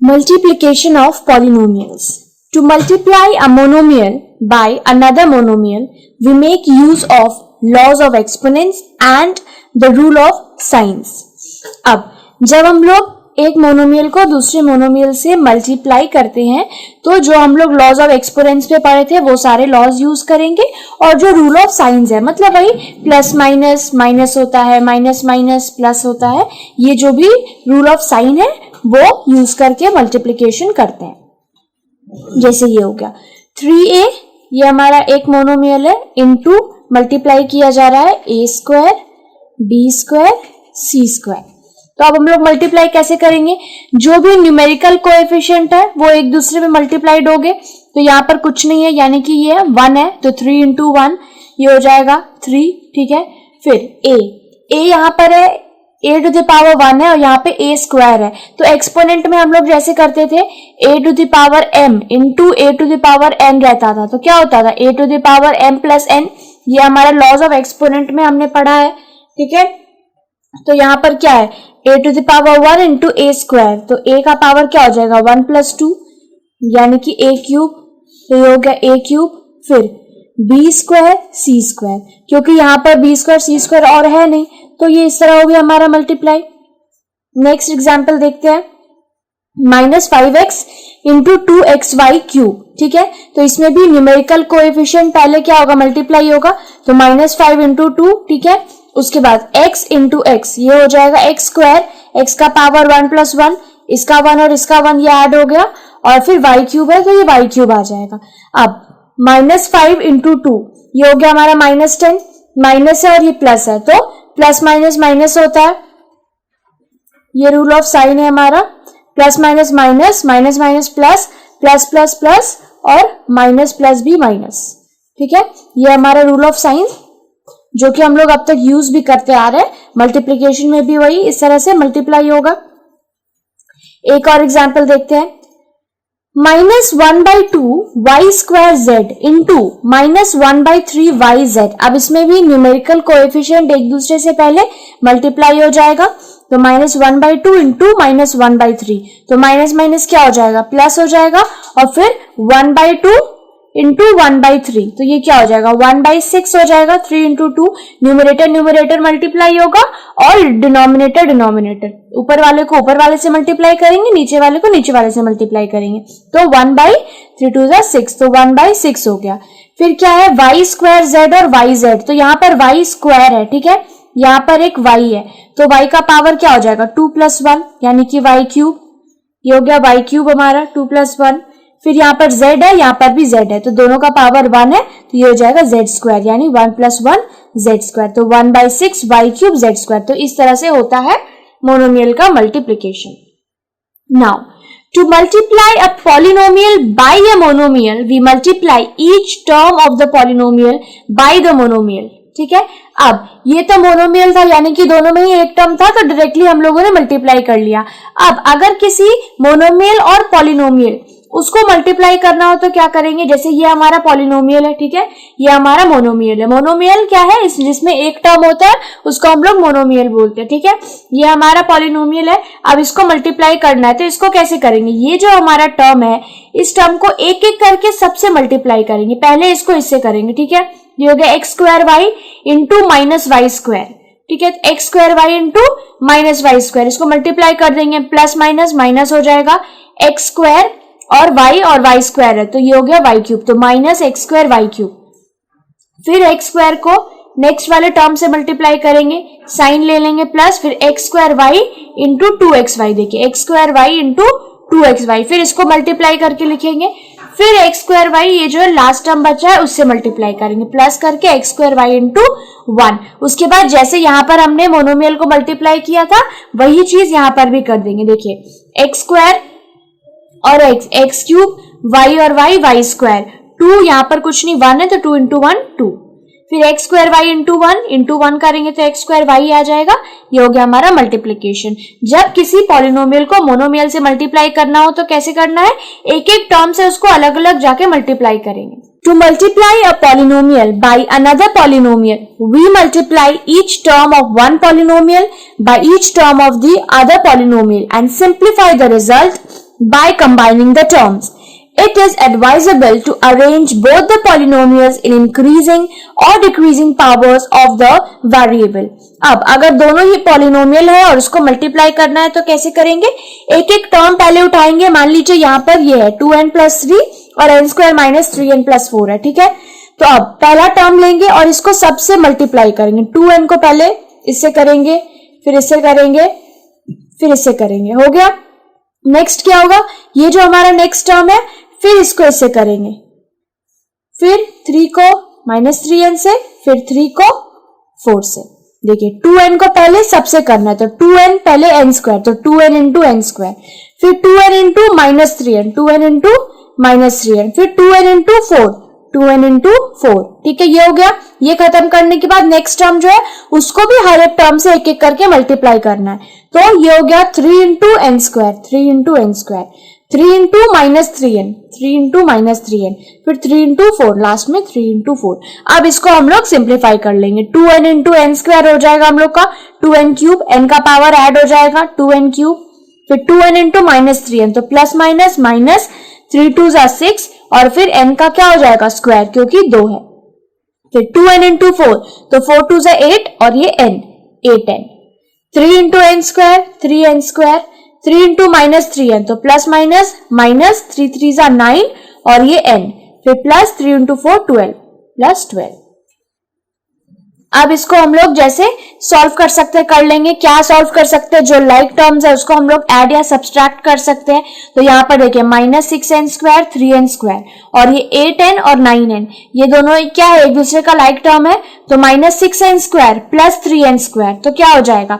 Multiplication of polynomials. To multiply a monomial by another monomial, we make use of laws of exponents and the rule of signs. अब जब हम लोग एक monomial को दूसरे monomial से मल्टीप्लाई करते हैं तो जो हम लोग लॉज ऑफ एक्सपोनेंट्स पे पढ़े थे वो सारे लॉज यूज करेंगे और जो रूल ऑफ साइंस है मतलब वही प्लस माइनस माइनस होता है, माइनस माइनस प्लस होता है, ये जो भी रूल ऑफ साइन है वो यूज करके मल्टीप्लिकेशन करते हैं। जैसे ये हो गया 3a, ये हमारा एक मोनोमियल है, इनटू मल्टीप्लाई किया जा रहा है a square b square c square. तो अब हम लोग मल्टीप्लाई कैसे करेंगे, जो भी न्यूमेरिकल कोएफिशिएंट है वो एक दूसरे में मल्टीप्लाइड हो गए। तो यहाँ पर कुछ नहीं है यानी कि ये 1 है तो 3 इंटू 1 ये हो जाएगा 3, ठीक है। फिर a यहाँ पर है a टू द पावर 1 है और यहाँ पे a स्क्वायर है, तो एक्सपोनेंट में हम लोग जैसे करते थे a to the power m into a to the power n रहता था, तो क्या होता था a to the power m plus n। ये हमारा लॉज ऑफ एक्सपोनेंट में हमने पढ़ा है, ठीक है। तो यहाँ पर क्या है a to the power 1 into a square, तो a का पावर क्या हो जाएगा 1 प्लस 2 यानी कि a क्यूब, तो ये हो गया a क्यूब। फिर b स्क्वायर c स्क्वायर, क्योंकि यहाँ पर b स्क्वायर c स्क्वायर और है नहीं तो ये इस तरह हो गया हमारा मल्टीप्लाई। नेक्स्ट एग्जाम्पल देखते हैं, -5x इंटू 2xy क्यूब, ठीक है। तो इसमें भी न्यूमेरिकल कोएफिशिएंट पहले क्या होगा मल्टीप्लाई होगा, तो -5 इंटू 2, ठीक है। उसके बाद x इंटू x, ये हो जाएगा x स्क्वायर, x का पावर 1 प्लस 1, इसका 1 और इसका 1 ये ऐड हो गया, और फिर y क्यूब है तो ये y क्यूब आ जाएगा। अब -5 इंटू 2, ये हो गया हमारा -10, माइनस है और ये प्लस है तो प्लस माइनस माइनस होता है, ये रूल ऑफ साइन है हमारा। Plus minus minus, minus minus plus, plus plus plus और माइनस प्लस भी माइनस, ठीक है। ये हमारा रूल ऑफ साइंस जो कि हम लोग अब तक यूज भी करते आ रहे हैं। मल्टीप्लिकेशन में भी वही इस तरह से मल्टीप्लाई होगा। एक और एग्जांपल देखते हैं, -1/2 y square z into -1/3 y z। अब इसमें भी न्यूमेरिकल कोएफिशिएंट एक दूसरे से पहले मल्टीप्लाई हो जाएगा, तो -1/2 इंटू -1/3, तो माइनस माइनस क्या हो जाएगा प्लस हो जाएगा, और फिर 1/2 इंटू 1/3, तो ये क्या हो जाएगा 1/6 हो जाएगा। 3 इंटू 2, न्यूमरेटर न्यूमरेटर मल्टीप्लाई होगा और डिनोमिनेटर डिनोमिनेटर, ऊपर वाले को ऊपर वाले से मल्टीप्लाई करेंगे, नीचे वाले को नीचे वाले से मल्टीप्लाई करेंगे, तो 1/3 टू 6, तो 1/6 हो गया। फिर क्या है y स्क्वायर z और yz, तो यहाँ पर y स्क्वायर है, ठीक है, यहाँ पर एक y है, तो y का पावर क्या हो जाएगा 2 प्लस 1 यानी कि y क्यूब, ये हो गया y क्यूब हमारा 2 प्लस 1। फिर यहाँ पर z है, यहाँ पर भी z है, तो दोनों का पावर 1 है तो ये हो जाएगा z स्क्वायर यानी 1 प्लस 1 z स्क्वायर, तो 1/6 y क्यूब z स्क्वायर। तो इस तरह से होता है मोनोमियल का multiplication. Now to multiply a polynomial by a monomial we multiply each term of the polynomial by the monomial, ठीक है। अब ये तो मोनोमियल था यानी कि दोनों में ही एक टर्म था तो डायरेक्टली हम लोगों ने मल्टीप्लाई कर लिया। अब अगर किसी मोनोमियल और पॉलिनोमियल उसको मल्टीप्लाई करना हो तो क्या करेंगे, जैसे ये हमारा पॉलिनोमियल है, ठीक है, ये हमारा मोनोमियल है। मोनोमियल क्या है, जिसमें एक टर्म होता है उसको हम लोग मोनोमियल बोलते हैं, ठीक है। ये हमारा पॉलिनोमियल है, अब इसको मल्टीप्लाई करना है तो इसको कैसे करेंगे, ये जो हमारा टर्म है इस टर्म को एक एक करके सबसे मल्टीप्लाई करेंगे। पहले इसको इससे करेंगे, ठीक है, ये हो गया x square y into minus y square, ठीक है, x square y into minus y square, इसको मल्टीप्लाई कर देंगे, प्लस माइनस माइनस हो जाएगा, एक्स स्क्वायर और y स्क्वायर है तो ये हो गया y क्यूब, तो minus x square y cube. फिर एक्स स्क्वायर को नेक्स्ट वाले टर्म से मल्टीप्लाई करेंगे, साइन ले लेंगे प्लस, फिर x square y into 2xy, देखिए x square y into 2xy, फिर इसको मल्टीप्लाई करके लिखेंगे। फिर एक्स स्क्वायर वाई, ये जो लास्ट टर्म बचा है उससे मल्टीप्लाई करेंगे, प्लस करके एक्स स्क्वायर वाई इंटू 1। उसके बाद जैसे यहाँ पर हमने मोनोमियल को मल्टीप्लाई किया था वही चीज यहाँ पर भी कर देंगे। देखिए एक्स स्क्वायर और एक्स क्यूब, वाई और वाई स्क्वायर, 2 यहाँ पर कुछ नहीं 1 है तो 2 इंटू 1 2, फिर एक्स स्क्वायर वाई इंटू 1 करेंगे तो एक्स स्क्वायर वाई आ जाएगा। ये हो गया हमारा मल्टीप्लिकेशन। जब किसी पॉलिनोमियल को मोनोमियल से मल्टीप्लाई करना हो तो कैसे करना है, एक एक टर्म से उसको अलग अलग जाके मल्टीप्लाई करेंगे। To multiply a polynomial by another polynomial, we multiply each term of one polynomial by each term of the other polynomial and simplify the result by combining the terms. It is advisable to arrange both the polynomials in increasing or decreasing powers of the variable. अब अगर दोनों ही polynomial है और उसको multiply करना है तो कैसे करेंगे? एक एक टर्म पहले उठाएंगे. मान लीजिए यहाँ पर ये है 2n प्लस 3 और n square minus 3n plus 4 है. ठीक है, तो अब पहला टर्म लेंगे और इसको सबसे मल्टीप्लाई करेंगे. 2n को पहले इससे करेंगे, फिर इससे करेंगे, फिर इससे करेंगे. हो गया. नेक्स्ट क्या होगा? ये जो हमारा नेक्स्ट टर्म है, फिर इसको इससे करेंगे, फिर 3 को माइनस 3n से, फिर 3 को 4 से. देखिए 2n को पहले सबसे करना है तो 2n पहले n स्क्वायर, तो 2n इंटू एन स्क्वायर, फिर 2n into minus 3n, 2n into minus 3n, फिर 2n इंटू 4, 2n इंटू 4. ठीक है, ये हो गया. ये खत्म करने के बाद नेक्स्ट टर्म जो है उसको भी हर एक टर्म से एक एक करके मल्टीप्लाई करना है. तो ये हो गया 3 into n square, 3 into n square, 3 into minus 3n, 3 into minus 3n, फिर 3 इंटू 4, लास्ट में 3 इंटू 4. अब इसको हम लोग सिंप्लीफाई कर लेंगे. 2n इंटू एन स्क्वायर हो जाएगा हम लोग का 2n क्यूब, n का पावर ऐड हो जाएगा 2n क्यूब, फिर 2n इंटू माइनस 3n, तो प्लस माइनस माइनस 3 2 6 और फिर n का क्या हो जाएगा? स्क्वायर, क्योंकि 2 है. फिर 2n इंटू 4, तो 4 2 8 और ये n 8n. 3 into n square 3n square, 3 into minus 3n, तो प्लस माइनस माइनस 3 3 9 और ये n, फिर प्लस 3 इंटू 4 12 प्लस 12. अब इसको हम लोग जैसे सॉल्व कर सकते हैं कर लेंगे. क्या सॉल्व कर सकते हैं? जो लाइक टर्म्स है उसको हम लोग ऐड या सब्सट्रैक्ट कर सकते हैं. तो यहाँ पर देखिए minus 6n square 3n square और ये 8n और 9n, ये दोनों क्या है? एक दूसरे का लाइक टर्म है. तो minus 6n square plus 3n square, तो क्या हो जाएगा?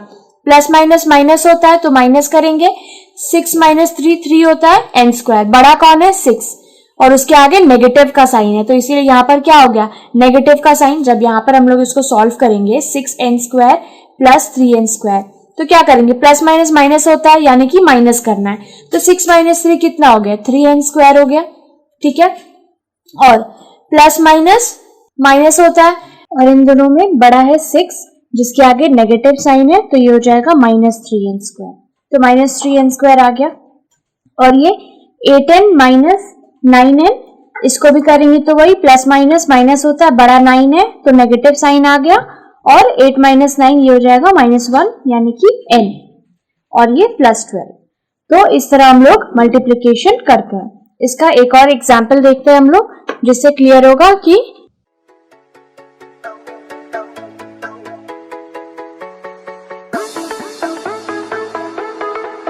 प्लस माइनस माइनस होता है तो माइनस करेंगे. 6 माइनस 3 3 होता है n स्क्वायर. बड़ा कौन है? 6 और उसके आगे नेगेटिव का साइन है, तो इसीलिए यहाँ पर क्या हो गया? नेगेटिव का साइन. जब यहाँ पर हम लोग इसको सॉल्व करेंगे 6n square plus 3n square, तो क्या करेंगे? प्लस माइनस माइनस होता है यानी कि माइनस करना है. तो 6 माइनस 3 कितना हो गया? 3n स्क्वायर हो गया. ठीक है, और प्लस माइनस माइनस होता है और इन दोनों में बड़ा है 6 जिसके आगे नेगेटिव साइन है, तो ये हो जाएगा माइनस 3n स्क्वायर. तो माइनस 3n स्क्वायर आ गया. और ये 8n माइनस 9n, इसको भी करेंगे तो वही प्लस माइनस माइनस होता है, बड़ा 9 है तो नेगेटिव साइन आ गया. और 8 माइनस 9 ये हो जाएगा माइनस 1 यानी कि n, और ये प्लस 12. तो इस तरह हम लोग मल्टीप्लीकेशन करते हैं. इसका एक और एग्जाम्पल देखते हैं हम लोग, जिससे क्लियर होगा कि